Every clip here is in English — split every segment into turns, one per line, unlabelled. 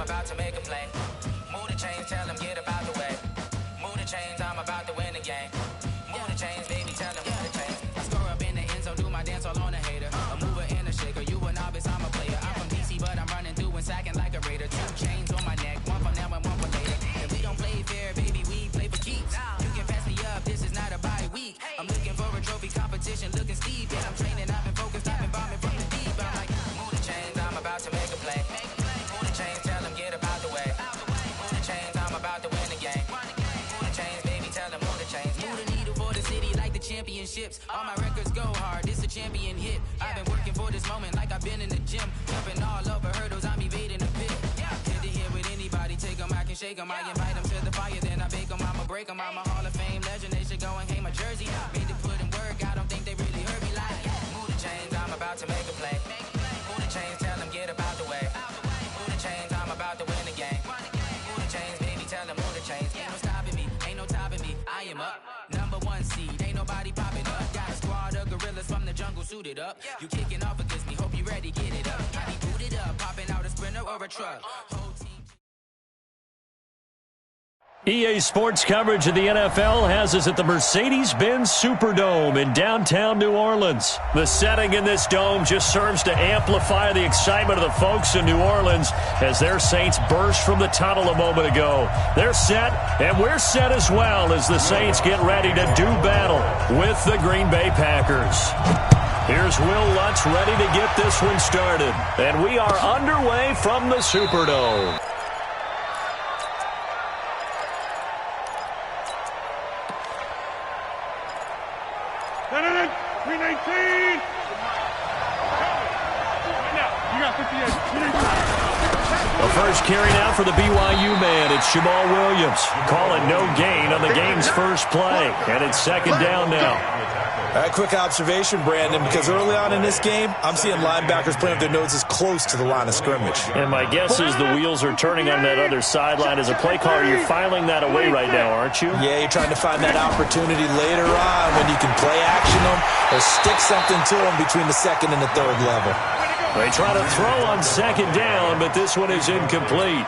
about to make a play. Move the chains, tell them get about the way. Move the chains, I'm about to win the game. Move the chains, baby, tell them move the chains. I score up in the end zone, do my dance all on a hater. A mover and a shaker, you a novice, I'm a player. I'm from DC, but I'm running through and sacking like a raider. 2 chains on my neck, one for now and one for later. And we don't play fair, baby, we play for keeps. You can pass me up, this is not a bye week. I'm looking for a trophy competition, looking steep. And I'm training, I've been focused, I've been bombing from the deep. I'm like, move the chains, I'm about to make a play. Move the chains, tell them get about the way. Move the chains, I'm about to win the game. Move the chains, baby, tell them move the chains. Move the needle for the city like the championships. All my records go hard, this a champion hit. I've been working for this moment like I've been in the gym. Jumping all over hurdles, I'm evading the pit. Head to head with anybody, take them, I can shake them. I invite them to the fire, then I bake them, I'ma break them. I'm a Hall of Fame legend, they should go and hang my jersey. Made to put in work, I don't think they really heard me like. Move the chains, I'm about to make a play. Move the chains, tell them get about the way. Move the chains, I'm about to win the game. Move the chains, baby, tell them move the chains. Ain't no stopping me, ain't no topping me. I am up, #1 seed, ain't nobody popping up. Got a squad of gorillas from the jungle suited up. You kicking off against me, hope you ready, get it up. I be booted up, popping out a sprinter or a truck. Whole team.
EA Sports coverage of the NFL has us at the Mercedes-Benz Superdome in downtown New Orleans. The setting in this dome just serves to amplify the excitement of the folks in New Orleans as their Saints burst from the tunnel a moment ago. They're set, and we're set as well as the Saints get ready to do battle with the Green Bay Packers. Here's Will Lutz ready to get this one started. And we are underway from the Superdome. The first carry now for the BYU man. It's Jamal Williams. Call it no gain on the game's first play. And it's second down now.
All right, quick observation, Brandon, because early on in this game, I'm seeing linebackers playing with their noses close to the line of scrimmage.
And my guess is the wheels are turning on that other sideline. As a play caller, you're filing that away right now, aren't you?
Yeah, you're trying to find that opportunity later on when you can play action them or stick something to them between the second and the third level.
They try to throw on second down, but this one is incomplete.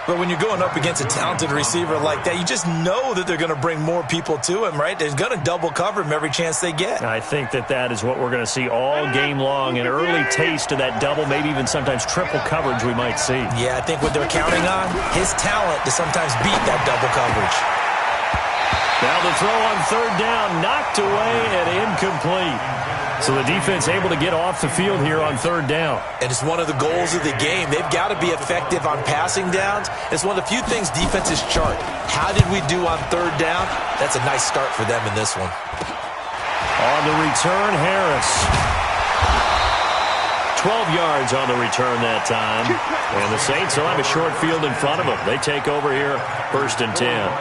But when you're going up against a talented receiver like that, you just know that they're going to bring more people to him, right? They're going to double cover him every chance they get.
I think that is what we're going to see all game long, an early taste of that double, maybe even sometimes triple coverage we might see.
Yeah, I think what they're counting on, his talent to sometimes beat that double coverage.
Now the throw on third down, knocked away and incomplete. So the defense able to get off the field here on third down.
And it's one of the goals of the game. They've got to be effective on passing downs. It's one of the few things defenses chart. How did we do on third down? That's a nice start for them in this one.
On the return, Harris. 12 yards on the return that time. And the Saints will have a short field in front of them. They take over here, 1st and 10.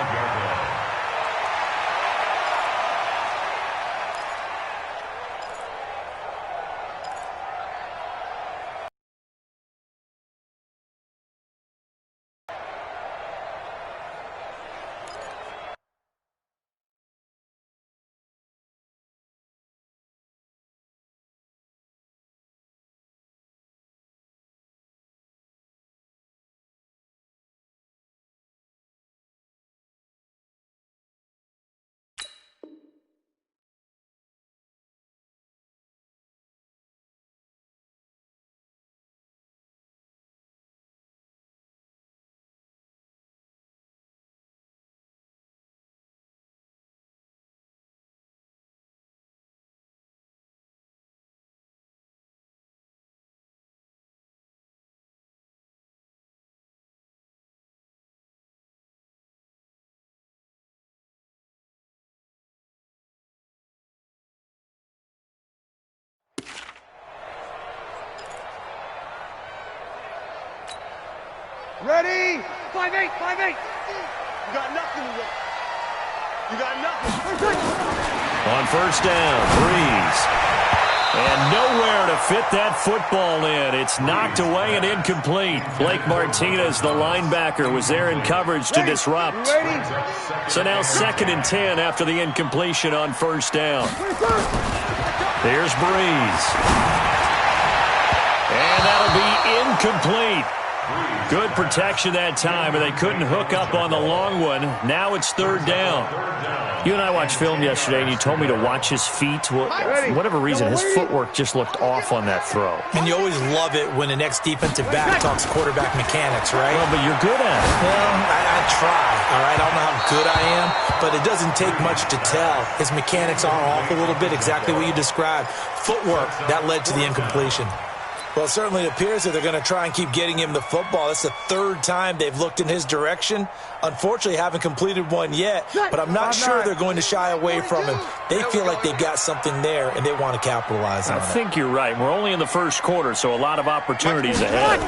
Ready? 5-8, 5-8. You got nothing to do. You got nothing.
On first down, Breeze. And nowhere to fit that football in. It's knocked away and incomplete. Blake Martinez, the linebacker, was there in coverage to disrupt. So now 2nd and 10 after the incompletion on first down. There's Breeze. And that'll be incomplete. Good protection that time, but they couldn't hook up on the long one. Now it's third down. You and I watched film yesterday, and you told me to watch his feet. For whatever reason, his footwork just looked off on that throw.
And you always love it when the next defensive back talks quarterback mechanics, right?
Well, but you're good at it.
Well, I try, all right? I don't know how good I am, but it doesn't take much to tell. His mechanics are off a little bit, exactly what you described. Footwork, that led to the incompletion. Well, it certainly appears that they're going to try and keep getting him the football. That's the third time they've looked in his direction. Unfortunately, haven't completed one yet, but I'm not sure they're going to shy away from him. They feel like they've got something there, and they want to capitalize on it.
I think you're right. We're only in the first quarter, so a lot of opportunities ahead.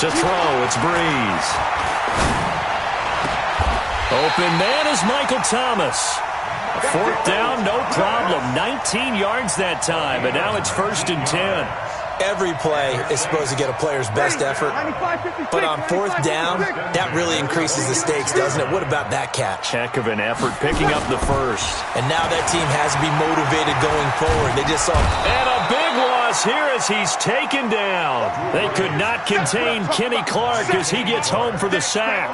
To throw, it's Breeze. Open man is Michael Thomas. Fourth down, no problem. 19 yards that time, and now it's 1st and 10.
Every play is supposed to get a player's best effort, but on fourth down, that really increases the stakes, doesn't it? What about that catch?
Heck of an effort, picking up the first.
And now that team has to be motivated going forward. They just saw...
And a big loss here as he's taken down. They could not contain Kenny Clark as he gets home for the sack.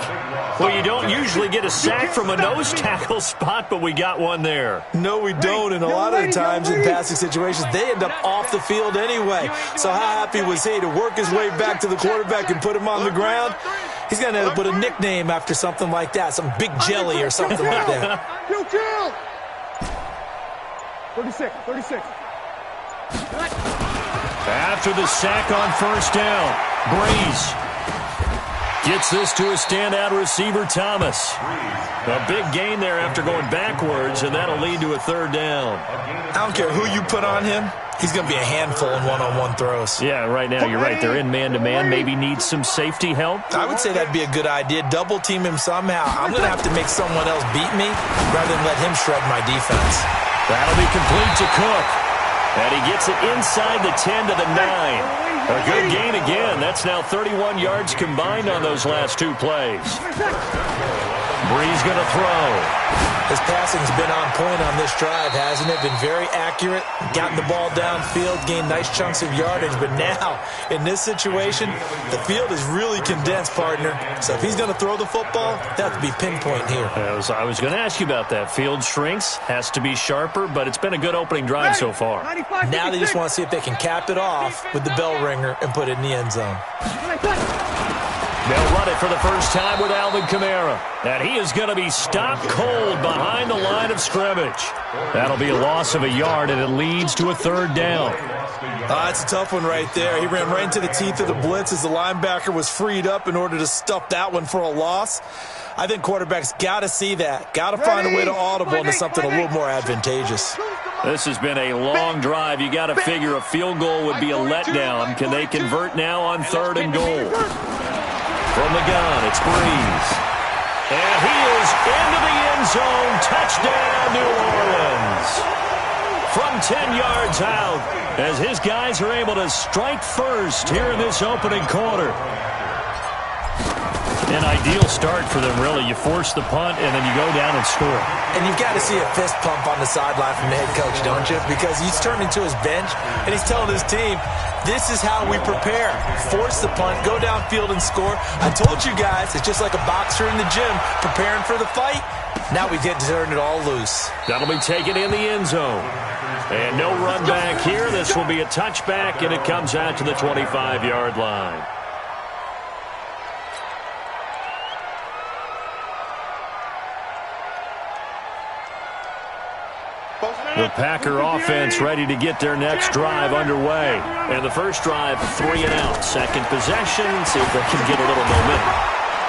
Well, you don't usually get a sack from a nose tackle spot, but we got one there.
No, we don't, and a lot of the times in passing situations, they end up off the field anyway. So how happy was he to work his way back to the quarterback and put him on the ground? He's going to end up with a nickname after something like that, some Big Jelly or something like that.
Kill! 36.
After the sack on first down, Breeze gets this to a standout receiver, Thomas. A big gain there after going backwards, and that'll lead to a third down.
I don't care who you put on him. He's going to be a handful in one-on-one throws.
Yeah, right now you're right. They're in man-to-man. Maybe needs some safety help.
I would say that'd be a good idea. Double team him somehow. I'm going to have to make someone else beat me rather than let him shred my defense.
That'll be complete to Cook. And he gets it inside the 10 to the 9. A good gain again. That's now 31 yards combined on those last two plays. Breeze going to throw.
His passing's been on point on this drive, hasn't it? Been very accurate, gotten the ball downfield, gained nice chunks of yardage. But now, in this situation, the field is really condensed, partner. So if he's going to throw the football, that have to be pinpoint here.
I was going to ask you about that. Field shrinks, has to be sharper, but it's been a good opening drive so far.
Now they just want to see if they can cap it off with the bell ringer and put it in the end zone.
They'll run it for the first time with Alvin Kamara. And he is going to be stopped cold behind the line of scrimmage. That'll be a loss of a yard, and it leads to a third down.
That's a tough one right there. He ran right into the teeth of the blitz as the linebacker was freed up in order to stuff that one for a loss. I think quarterbacks got to see that. Got to find a way to audible into something a little more advantageous.
This has been a long drive. You got to figure a field goal would be a letdown. Can they convert now on 3rd and goal? From the gun, it's Breeze. And he is into the end zone. Touchdown, New Orleans. From 10 yards out, as his guys are able to strike first here in this opening quarter. An ideal start for them, really. You force the punt, and then you go down and score.
And you've got to see a fist pump on the sideline from the head coach, don't you? Because he's turning to his bench, and he's telling his team, this is how we prepare. Force the punt, go downfield and score. I told you guys, it's just like a boxer in the gym preparing for the fight. Now we get to turn it all loose.
That'll be taken in the end zone. And no run back here. This will be a touchback, and it comes out to the 25-yard line. The Packer offense ready to get their next drive underway. And the first drive, 3 and out. Second possession, see if they can get a little momentum.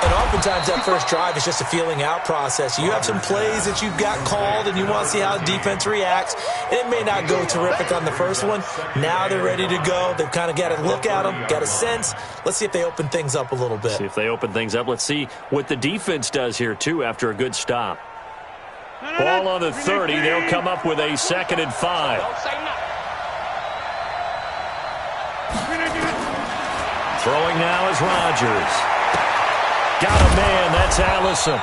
And oftentimes that first drive is just a feeling out process. You have some plays that you've got called and you want to see how the defense reacts. And it may not go terrific on the first one. Now they're ready to go. They've kind of got to look at them, got a sense. Let's see if they open things up a little bit.
See if they open things up. Let's see what the defense does here, too, after a good stop. Ball on the 30. They'll come up with a 2nd and 5. Throwing now is Rodgers. Got a man. That's Allison.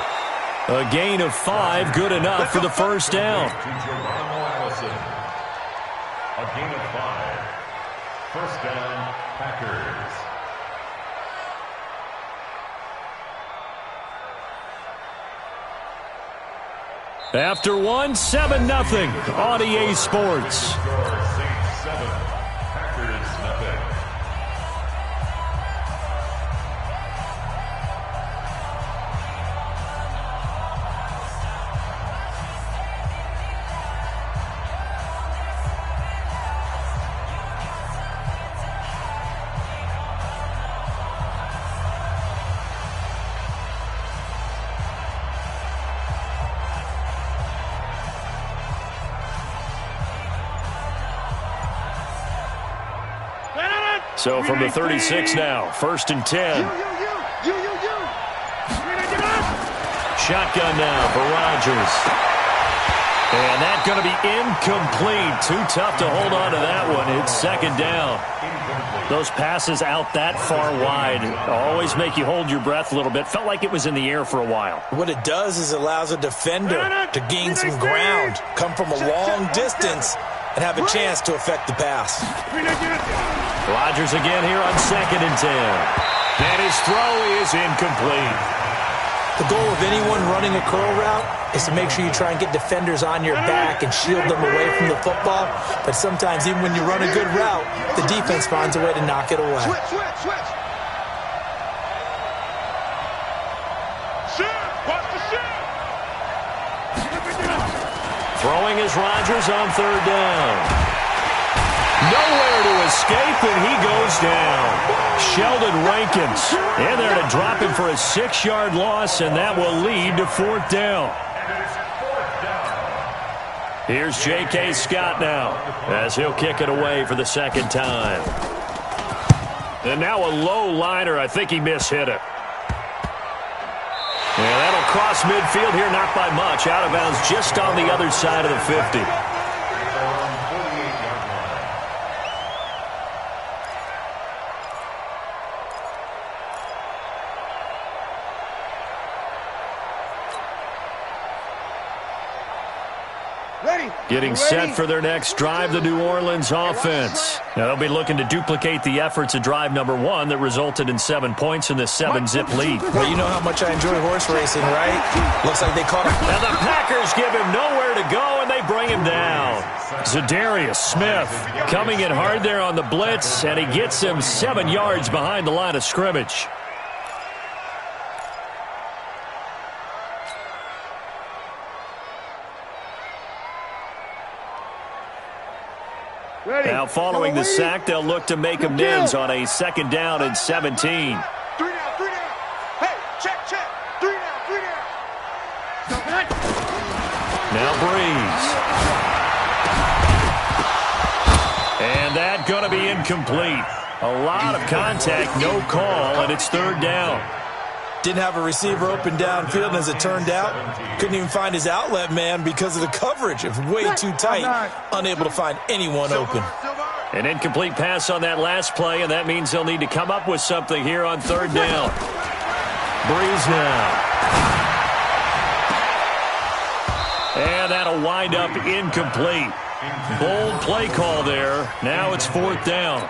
A gain of 5. Good enough for the first down.
A gain of 5. First down, Packers.
After one, 7-0 on EA Sports. So from the 36 now, 1st and 10. Shotgun now for Rodgers. And that's going to be incomplete. Too tough to hold on to that one. It's 2nd down. Those passes out that far wide always make you hold your breath a little bit. Felt like it was in the air for a while.
What it does is allows a defender to gain some ground, come from a long distance, and have a chance to affect the pass.
Rodgers again here on 2nd and 10. And his throw is incomplete.
The goal of anyone running a curl route is to make sure you try and get defenders on your back and shield them away from the football. But sometimes even when you run a good route, the defense finds a way to knock it away.
Switch.
Throwing is Rodgers on 3rd down. Nowhere to escape, and he goes down. Sheldon Rankins in there to drop him for a 6-yard loss, and that will lead to 4th down. Here's J.K. Scott now as he'll kick it away for the 2nd time. And now a low liner. I think he mishit it. Yeah, that'll cross midfield here, not by much. Out of bounds just on the other side of the 50. Getting set for their next drive, the New Orleans offense. Now, they'll be looking to duplicate the efforts of drive number 1 that resulted in 7 points in this 7-zip lead.
Well, you know how much I enjoy horse racing, right? Looks like they caught him.
And the Packers give him nowhere to go, and they bring him down. Zadarius Smith coming in hard there on the blitz, and he gets him 7 yards behind the line of scrimmage. Now following the sack, they'll look to make amends on a 2nd down and 17.
3 down. Hey, check. 3 down.
Now Breeze. And that going to be incomplete. A lot of contact, no call, and it's 3rd down.
Didn't have a receiver open downfield, and as it turned out, couldn't even find his outlet man because of the coverage. It was way too tight, unable to find anyone open.
An incomplete pass on that last play, and that means they'll need to come up with something here on 3rd down. Breeze now. And that'll wind up incomplete. Bold play call there. Now it's 4th down.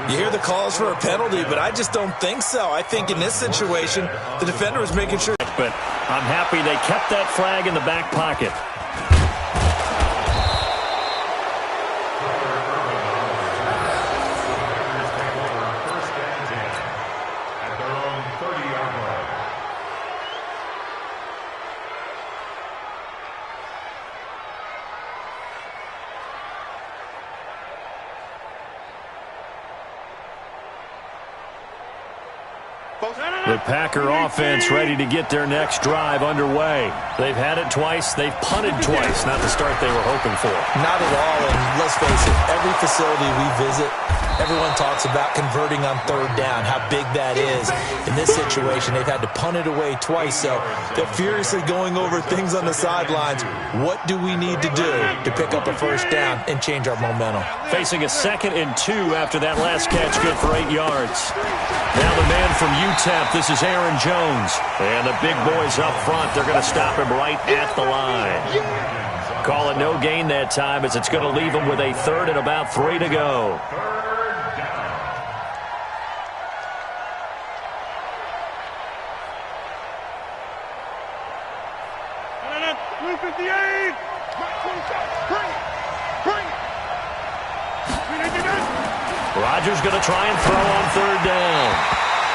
You hear the calls for a penalty, but I just don't think so. I think in this situation, the defender was making sure.
But I'm happy they kept that flag in the back pocket. The Packer offense ready to get their next drive underway. They've had it twice. They've punted twice. Not the start they were hoping for.
Not at all, and let's face it, every facility we visit, everyone talks about converting on 3rd down, how big that is. In this situation, they've had to punt it away twice, so they're furiously going over things on the sidelines. What do we need to do to pick up a 1st down and change our momentum?
Facing a 2nd and 2 after that last catch, good for 8 yards. Now the man from UTEP, this is Aaron Jones. And the big boys up front, they're going to stop him right at the line. Call it no gain that time as it's going to leave him with a 3rd and about 3 to go.
358. Bring it. Bring it.
Rodgers going to try and throw on third down.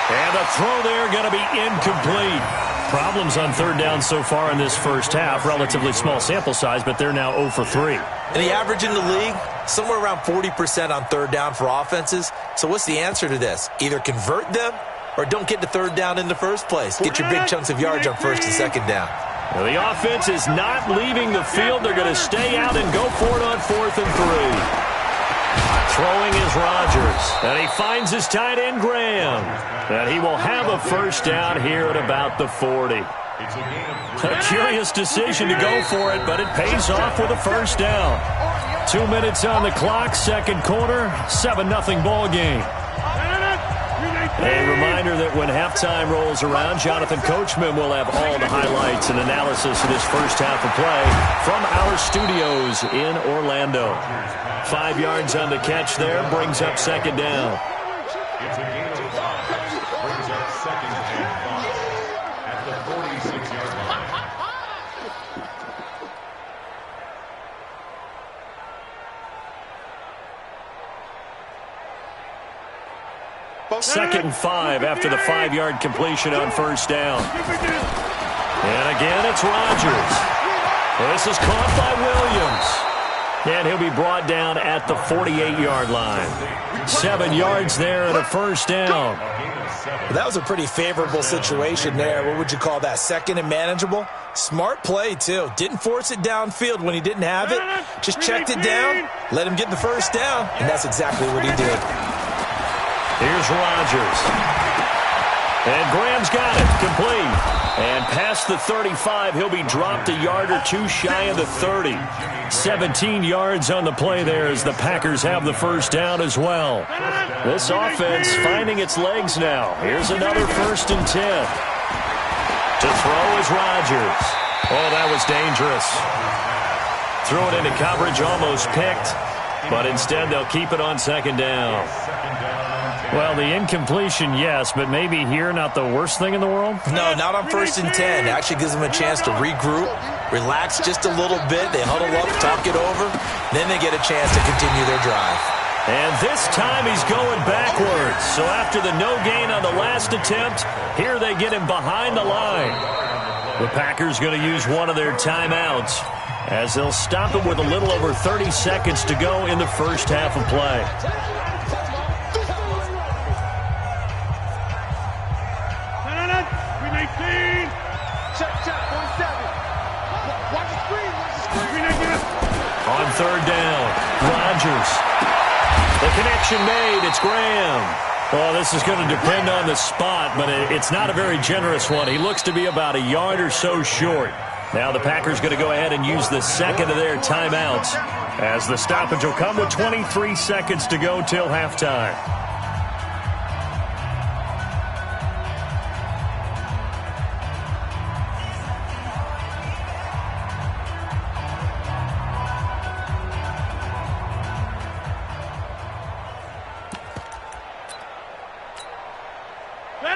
And the throw there going to be incomplete. Problems on third down so far in this first half. Relatively small sample size, but they're now 0 for 3.
And the average in the league, somewhere around 40% on third down for offenses. So what's the answer to this? Either convert them or don't get to third down in the first place. Get your big chunks of yards on first and second down.
Well, the offense is not leaving the field. They're going to stay out and go for it on 4th and 3. Throwing is Rodgers, and he finds his tight end, Graham. And he will have a first down here at about the 40. A curious decision to go for it, but it pays off with a first down. 2 minutes on the clock, second quarter, 7-0 ball game. A reminder that when halftime rolls around, Jonathan Coachman will have all the highlights and analysis of this first half of play from our studios in Orlando. 5 yards on the catch there, brings up second down.
It's a gain of 5. Brings up second and 5 at the 46-yard line.
Second and 5 after the 5-yard completion on first down. And again, it's Rodgers. This is caught by Williams. And he'll be brought down at the 48-yard line. 7 yards there and a first down.
That was a pretty favorable situation there. What would you call that? Second and manageable? Smart play, too. Didn't force it downfield when he didn't have it. Just checked it down, let him get the first down, and that's exactly what he did.
Here's Rodgers. And Graham's got it. Complete. And past the 35, he'll be dropped a yard or two shy of the 30. 17 yards on the play there as the Packers have the first down as well. This offense finding its legs now. Here's another 1st and 10. To throw is Rodgers. Oh, that was dangerous. Threw it into coverage, almost picked. But instead, they'll keep it on second down. Well, the incompletion, yes, but maybe here not the worst thing in the world?
No, not on 1st and 10. It actually gives them a chance to regroup, relax just a little bit. They huddle up, talk it over. Then they get a chance to continue their drive.
And this time he's going backwards. So after the no gain on the last attempt, here they get him behind the line. The Packers going to use one of their timeouts as they'll stop him with a little over 30 seconds to go in the first half of play. On third down, Rodgers. The connection made. It's Graham. Oh, this is going to depend on the spot, but it's not a very generous one. He looks to be about a yard or so short. Now the Packers going to go ahead and use the second of their timeouts as the stoppage will come with 23 seconds to go till halftime.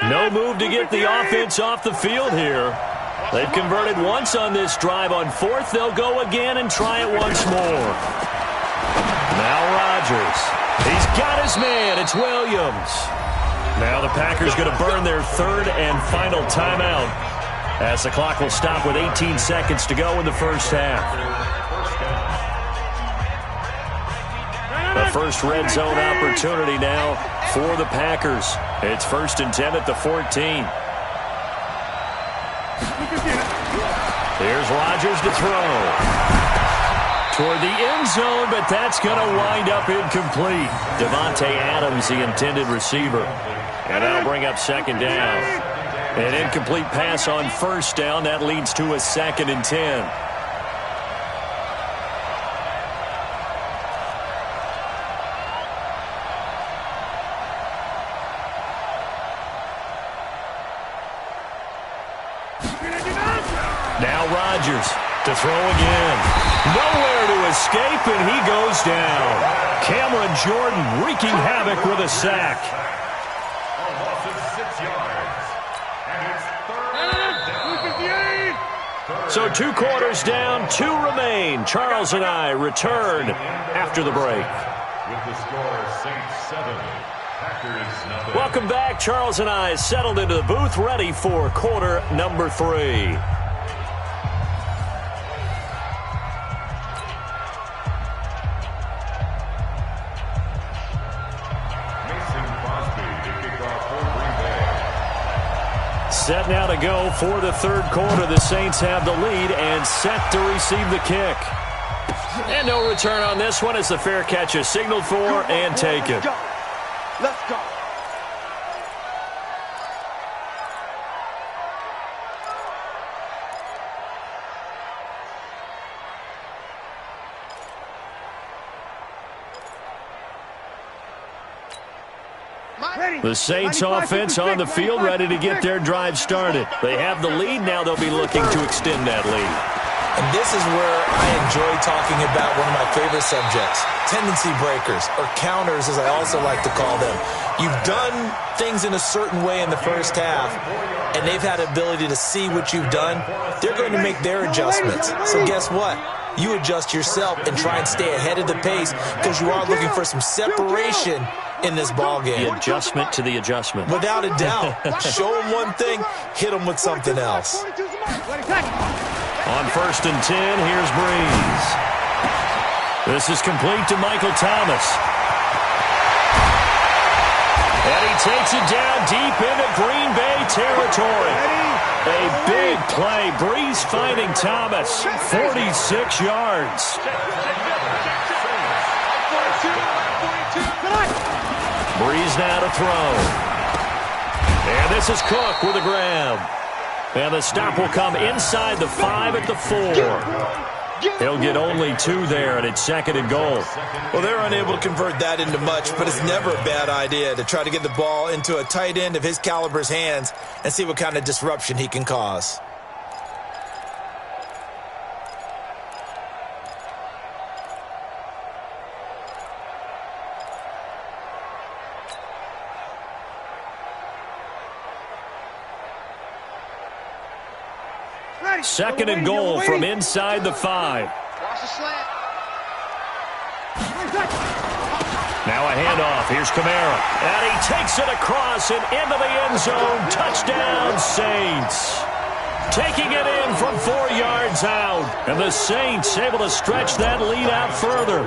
No move to get the offense off the field here. They've converted once on this drive. On 4th, they'll go again and try it once more. Now Rodgers. He's got his man. It's Williams. Now the Packers going to burn their 3rd and final timeout as the clock will stop with 18 seconds to go in the first half. The first red zone opportunity now for the Packers. It's 1st and 10 at the 14. Here's Rodgers to throw. Toward the end zone, but that's going to wind up incomplete. Devontae Adams, the intended receiver. And that'll bring up second down. An incomplete pass on first down. That leads to a 2nd and 10. Now Rodgers to throw again. Nowhere to escape, and he goes down. Cameron Jordan wreaking havoc with a sack.
A loss of 6 yards. And it's 3rd down. 3rd
So 2 quarters down, 2 remain. Charles and I return after the break.
With the score, Saints 7, Packers 0.
Welcome back. Charles and I settled into the booth, ready for quarter number 3. Set now to go for the 3rd quarter. The Saints have the lead and set to receive the kick. And no return on this one as the fair catch is signaled for and taken.
Let's go.
The Saints offense on the field, ready to get their drive started. They have the lead. Now they'll be looking to extend that lead.
And this is where I enjoy talking about one of my favorite subjects, tendency breakers, or counters as I also like to call them. You've done things in a certain way in the first half, and they've had the ability to see what you've done. They're going to make their adjustments. So guess what? You adjust yourself and try and stay ahead of the pace because you are looking for some separation in this ball game.
The adjustment to the adjustment.
Without a doubt. Show them one thing, hit them with something else.
On 1st and 10, here's Breeze. This is complete to Michael Thomas. And he takes it down deep into Green Bay territory. A big play. Breeze finding Thomas. 46 yards. Breeze now to throw. And this is Cook with a grab. And the stop will come inside the 5 at the 4. He'll get only 2 there, and it's 2nd and goal.
Well, they're unable to convert that into much, but it's never a bad idea to try to get the ball into a tight end of his caliber's hands and see what kind of disruption he can cause.
Second and goal from inside the 5. Now a handoff. Here's Kamara. And he takes it across and into the end zone. Touchdown, Saints. Taking it in from 4 yards out. And the Saints able to stretch that lead out further.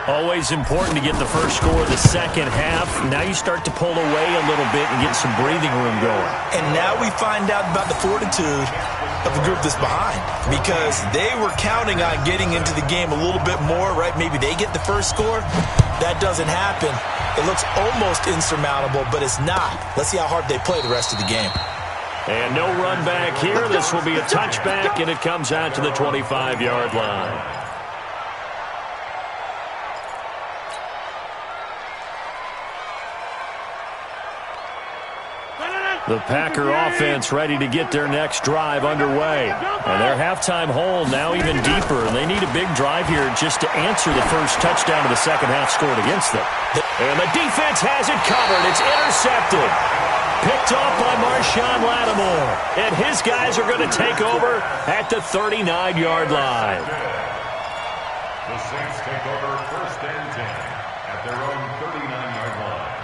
Always important to get the first score of the second half. Now you start to pull away a little bit and get some breathing room going.
And now we find out about the fortitude of the group that's behind, because they were counting on getting into the game a little bit more, right? Maybe they get the first score. That doesn't happen. It looks almost insurmountable, but it's not. Let's see how hard they play the rest of the game.
And no run back here. This will be a touchback, and it comes out to the 25-yard line. The Packer offense ready to get their next drive underway. And their halftime hole now even deeper. And they need a big drive here just to answer the first touchdown of the second half scored against them. And the defense has it covered. It's intercepted. Picked off by Marshawn Lattimore. And his guys are going to take over at the 39-yard line.
The Saints take over 1st and 10 at their own 39-yard line.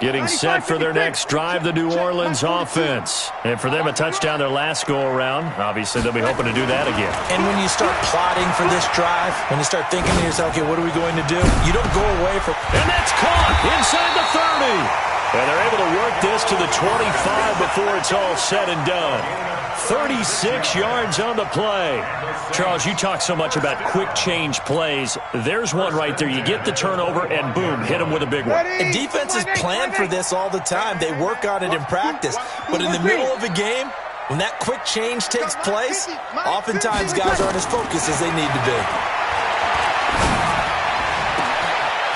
Getting set for their next drive, the New Orleans offense. And for them, a touchdown their last go-around. Obviously, they'll be hoping to do that again.
And when you start plotting for this drive, when you start thinking to yourself, okay, what are we going to do? You don't go away from...
And that's caught inside the 30. And they're able to work this to the 25 before it's all said and done. 36 yards on the play. Charles, you talk so much about quick change plays. There's one right there. You get the turnover, and boom, hit them with a big one.
And defenses plan for this all the time. They work on it in practice. But in the middle of a game, when that quick change takes place, oftentimes guys aren't as focused as they need to be.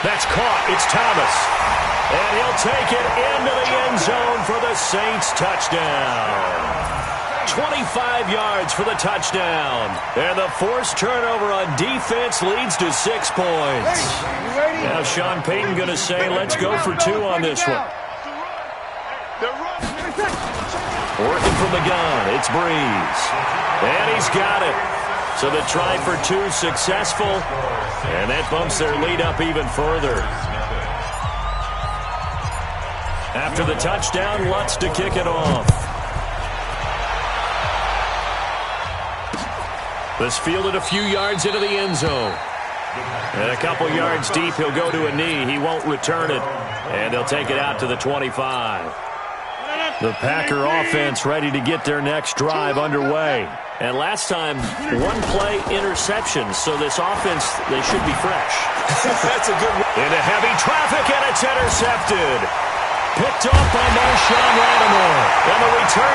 That's caught. It's Thomas. And he'll take it into the end zone for the Saints touchdown. 25 yards for the touchdown. And the forced turnover on defense leads to 6 points. Now Sean Payton going to say, let's go for 2 on this one. Working from the gun, it's Breeze. And he's got it. So the try for 2 successful, and that bumps their lead up even further. After the touchdown, Lutz to kick it off. This fielded a few yards into the end zone. And a couple yards deep, he'll go to a knee. He won't return it, and they'll take it out to the 25. The Packer offense ready to get their next drive underway. And last time, 1-play interception, so this offense, they should be fresh.
That's a good one.
Into heavy traffic, and it's intercepted. Picked off by Marshawn Lattimore. And the return